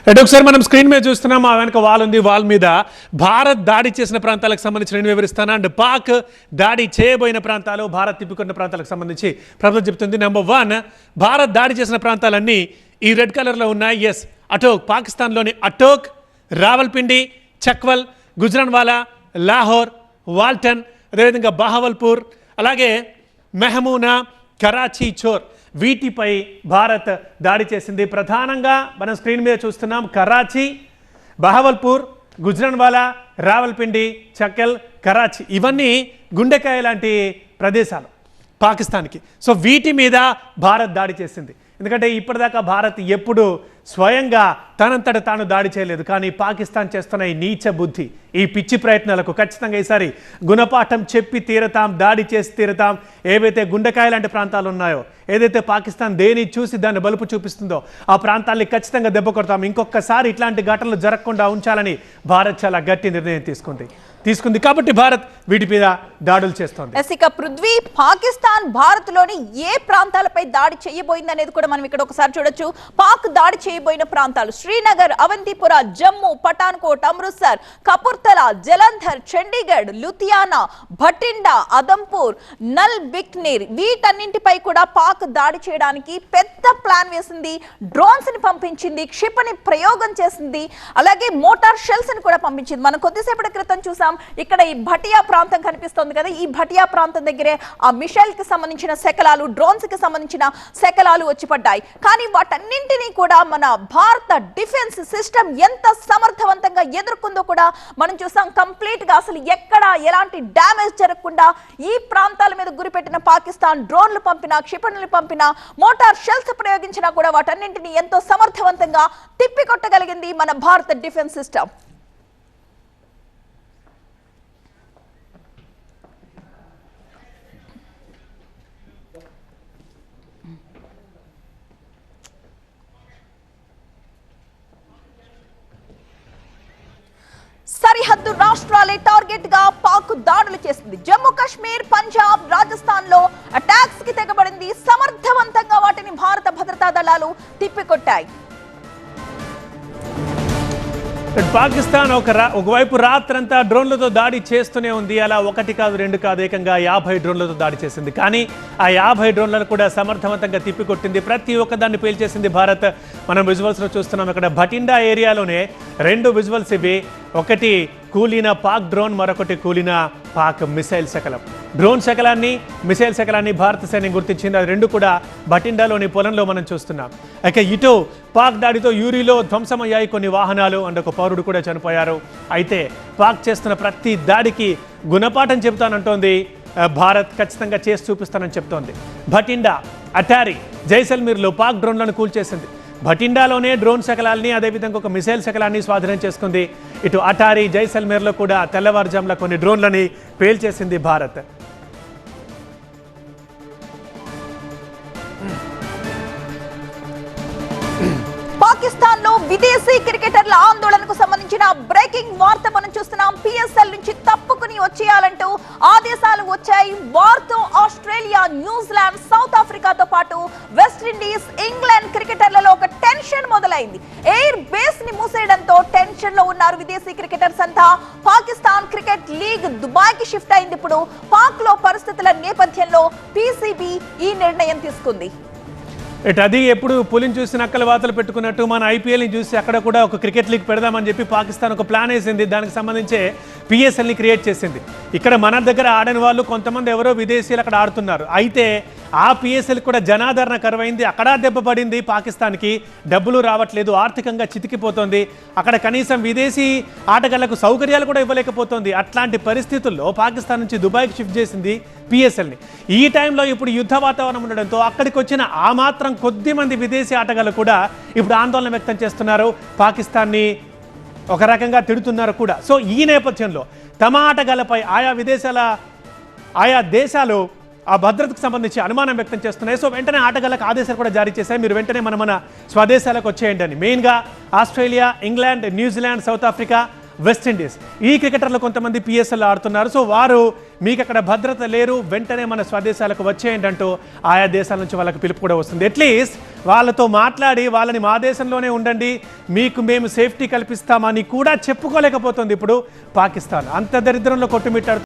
అంటే ఒకసారి మనం స్క్రీన్ మీద చూస్తున్నాం, ఆ వెనక వాల్ ఉంది. వాల్ మీద భారత్ దాడి చేసిన ప్రాంతాలకు సంబంధించి నేను వివరిస్తాను. అండ్ పాక్ దాడి చేయబోయిన ప్రాంతాలు, భారత్ తిప్పికొన్న ప్రాంతాలకు సంబంధించి ప్రభుత్వం చెప్తుంది. నెంబర్ 1, భారత్ దాడి చేసిన ప్రాంతాలన్నీ ఈ రెడ్ కలర్లో ఉన్నాయి. ఎస్, అటోక్, పాకిస్తాన్లోని అటోక్, రావల్పిండి, చక్వల్, గుజ్రాన్వాలా, లాహోర్, వాల్టన్, అదేవిధంగా బహవల్పూర్, అలాగే మెహమూనా, కరాచీ చోర్, వీటిపై భారత్ దాడి చేసింది. ప్రధానంగా మనం స్క్రీన్ మీద చూస్తున్నాం కరాచీ, బహవల్పూర్, గుజ్రాన్వాలా, రావల్పిండి, చక్కల్, కరాచీ, ఇవన్నీ గుండెకాయ లాంటి ప్రదేశాలు పాకిస్తాన్కి. సో వీటి మీద భారత్ దాడి చేసింది. ఎందుకంటే ఇప్పటిదాకా భారత్ ఎప్పుడు స్వయంగా తనంతట తాను దాడి చేయలేదు. కానీ పాకిస్తాన్ చేస్తున్న ఈ నీచ బుద్ధి, ఈ పిచ్చి ప్రయత్నాలకు ఖచ్చితంగా ఈసారి గుణపాఠం చెప్పి తీరతాం, దాడి చేసి తీరతాం. ఏవైతే గుండెకాయ లాంటి ప్రాంతాలు ఉన్నాయో, ఏదైతే పాకిస్తాన్ దేని చూసి దాన్ని బలుపు చూపిస్తుందో ఆ ప్రాంతాల్ని ఖచ్చితంగా దెబ్బ కొడతాం. ఇంకొకసారి ఇట్లాంటి ఘటనలు జరగకుండా ఉంచాలని భారత్ చాలా గట్టి నిర్ణయం తీసుకుంది కాబట్టి భారత్ వీటి మీద దాడులు చేస్తోంది. ఇక పృథ్వీ, పాకిస్తాన్ భారత్ లోని ఏ ప్రాంతాలపై దాడి చేయబోయింది అనేది కూడా మనం ఇక్కడ ఒకసారి చూడొచ్చు. పాక్ దాడి చేయబోయిన ప్రాంతాలు శ్రీనగర్, అవంతిపుర, జమ్మూ, పఠాన్కోట్, అమృత్సర్, కపుర్తలా, జలంధర్, చండీగఢ్, లుధియానా, భటిండా, అదంపూర్, నల్ బిక్నీర్, వీటన్నింటిపై కూడా పాక్ దాడి చేయడానికి పెద్ద ప్లాన్ వేసింది. డ్రోన్స్ ని పంపించింది, క్షిపణి ప్రయోగం చేసింది, అలాగే మోటార్ షెల్స్ ని కూడా పంపించింది. మనం కొద్దిసేపటి క్రితం చూసాం, ఇక్కడ ఈ భటియా ప్రాంతం కనిపిస్తుంది కదా, ఈ భటియా ప్రాంతం దగ్గరే ఆ మిషైల్ కి సంబంధించిన శకలాలు, డ్రోన్స్ కి సంబంధించిన శకలాలు వచ్చి పడ్డాయి. కానీ వాటన్నింటినీ కూడా మన భారత డిఫెన్స్ సిస్టమ్ ఎంత సమర్థవంతంగా ఎదుర్కొందో కూడా మనం చూసాం. కంప్లీట్ గా అసలు ఎక్కడ ఎలాంటి డ్యామేజ్ జరగకుండా ఈ ప్రాంతాల మీద గురిపెట్టిన పాకిస్తాన్ డ్రోన్లు పంపినా, క్షిపణులు పంపినా, మోటార్ షెల్స్ ప్రయోగించినా కూడా వాటన్నింటినీ ఎంతో సమర్థవంతంగా తిప్పికొట్టగలిగింది మన భారత డిఫెన్స్ సిస్టమ్. సరిహద్దు రాష్ట్రాలే టార్గెట్ గా పాక్ దాడులు చేసింది. జమ్మూ కాశ్మీర్, పంజాబ్, రాజస్థాన్ లో అటాక్స్ కి తెగబడింది. సమర్థవంతంగా వాటిని భారత భద్రతా దళాలు తిప్పికొట్టాయి. పాకిస్తాన్ ఒకవైపు రాత్రంతా డ్రోన్లతో దాడి చేస్తూనే ఉంది. అలా 1 కాదు 2 కాదు, ఏకంగా 50 డ్రోన్లతో దాడి చేసింది. కానీ ఆ 50 డ్రోన్లను కూడా సమర్థవంతంగా తిప్పికొట్టింది. ప్రతి ఒక్కదాన్ని పేల్చేసింది భారత్. మనం విజువల్స్లో చూస్తున్నాం. ఇక్కడ భటిండా ఏరియాలోనే 2 విజువల్స్ ఇవి. ఒకటి కూలిన పాక్ డ్రోన్, మరొకటి కూలిన పాక్ మిసైల్ శకలం. డ్రోన్ శకలాన్ని, మిసైల్ శకలాన్ని భారత సైన్యం గుర్తించింది. అది 2 కూడా భటిండాలోని పొలంలో మనం చూస్తున్నాం. ఇక ఇటు పాక్ దాడితో యూరిలో ధ్వంసమయ్యాయి కొన్ని వాహనాలు, అండ్ ఒక పౌరుడు కూడా చనిపోయారు. అయితే పాక్ చేస్తున్న ప్రతి దాడికి గుణపాఠం చెబుతానంటోంది భారత్. ఖచ్చితంగా చేసి చూపిస్తానని చెప్తోంది. భటిండా, అటారీ, జైసల్మీర్లో పాక్ డ్రోన్లను కూల్చేసింది. భటిండాలోనే డ్రోన్ శకలాల్ని, అదేవిధంగా ఒక మిసైల్ శకలాన్ని స్వాధీనం చేసుకుంది. ఇటు అటారీ, జైసల్మేర్లో కూడా తెల్లవారుజాముల కొన్ని డ్రోన్లని పేల్చేసింది భారత్. పాకిస్తాన్ లో విదేశీ క్రికెటర్ల ఆందోళనకు సంబంధించిన బ్రేకింగ్ వార్త మనం చూస్తున్నాం. పిఎస్ఎల్ నుంచి తప్పుకుని వచ్చేయాలంటూ ఆదేశాలు వచ్చాయి. వార్తో ఆస్ట్రేలియా, న్యూజిలాండ్, సౌత్ ఆఫ్రికాతో పాటు వెస్టిండీస్, ఇంగ్లాండ్ క్రికెటర్లలో ఒక టెన్షన్ మొదలైంది. ఎయిర్ బేస్ ని మూసేయడంతో టెన్షన్ లో ఉన్నారు విదేశీ క్రికెటర్స్ అంతా. పాకిస్తాన్ క్రికెట్ లీగ్ దుబాయ్ కి షిఫ్ట్ అయింది. ఇప్పుడు పాక్ లో పరిస్థితుల నేపథ్యంలో పీసీబీ ఈ నిర్ణయం తీసుకుంది. అది ఎప్పుడు పులిని చూసి నక్కల వాతలు పెట్టుకున్నట్టు మన ఐపీఎల్ని చూసి అక్కడ కూడా ఒక క్రికెట్ లీగ్ పెడదామని చెప్పి పాకిస్తాన్ ఒక ప్లాన్ వేసింది. దానికి సంబంధించే పిఎస్ఎల్ని క్రియేట్ చేసింది. ఇక్కడ మన దగ్గర ఆడని వాళ్ళు కొంతమంది ఎవరో విదేశీయులు అక్కడ ఆడుతున్నారు. అయితే ఆ పిఎస్ఎల్ కూడా జనాదరణ కరువైంది. అక్కడ దెబ్బ పడింది పాకిస్తాన్కి. డబ్బులు రావట్లేదు, ఆర్థికంగా చితికిపోతుంది. అక్కడ కనీసం విదేశీ ఆటగాళ్లకు సౌకర్యాలు కూడా ఇవ్వలేకపోతుంది. అట్లాంటి పరిస్థితుల్లో పాకిస్తాన్ నుంచి దుబాయ్కి షిఫ్ట్ చేసింది పిఎస్ఎల్ని. ఈ టైంలో ఇప్పుడు యుద్ధ వాతావరణం ఉండడంతో అక్కడికి వచ్చిన ఆ మాత్రం కొద్ది మంది విదేశీ ఆటగాళ్లు కూడా ఇప్పుడు ఆందోళన వ్యక్తం చేస్తున్నారు. పాకిస్తాన్ని ఒక రకంగా తిడుతున్నారు కూడా. సో ఈ నేపథ్యంలో తమ ఆటగాళ్లపై ఆయా దేశాలు ఆ భద్రతకు సంబంధించి అనుమానం వ్యక్తం చేస్తున్నాయి. సో వెంటనే ఆటగాళ్లకు ఆదేశాలు కూడా జారీ చేశాయి. మీరు వెంటనే మన స్వదేశాలకు వచ్చేయండి అని. మెయిన్గా Australia, England, New Zealand, south Africa, West Indies ఈ క్రికెటర్లు కొంతమంది పిఎస్ఎల్ ఆడుతున్నారు. సో వారు మీకు అక్కడ భద్రత లేరు, వెంటనే మన స్వదేశాలకు వచ్చేయండి అంటూ ఆయా దేశాల నుంచి వాళ్ళకి పిలుపు కూడా వస్తుంది. అట్లీస్ట్ వాళ్ళతో మాట్లాడి వాళ్ళని మా దేశంలోనే ఉండండి, మీకు మేము సేఫ్టీ కల్పిస్తామని కూడా చెప్పుకోలేకపోతుంది ఇప్పుడు పాకిస్తాన్. అంత దరిద్రంలో కొట్టుమిట్టాడు.